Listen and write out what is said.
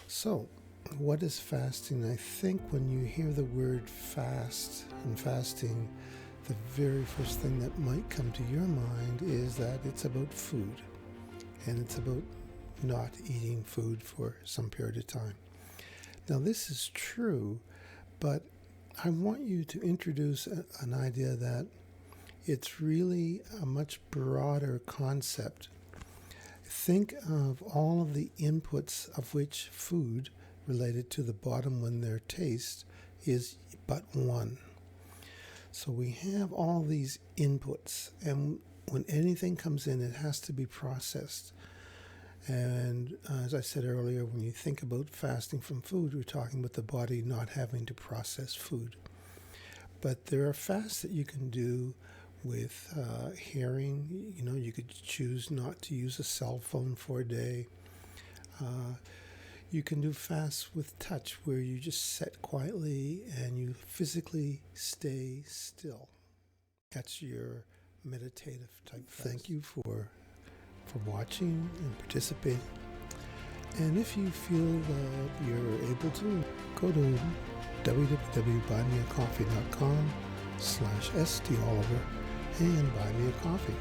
So, what is fasting? I think when you hear the word fast and fasting, the very first thing that might come to your mind is that it's about food, and it's about not eating food for some period of time. Now, this is true, but I want you to introduce an idea that it's really a much broader concept. Think of all of the inputs of which food, related to the bottom one, their taste, is but one. So we have all these inputs, and when anything comes in, it has to be processed. And as I said earlier, when you think about fasting from food, we're talking about the body not having to process food. But there are fasts that you can do with hearing. You could choose not to use a cell phone for a day. You can do fasts with touch, where you just sit quietly and you physically stay still. That's your meditative type fast. Thank you for watching and participating. And if you feel that you're able to, go to www.buymeacoffee.com/STOliver and buy me a coffee.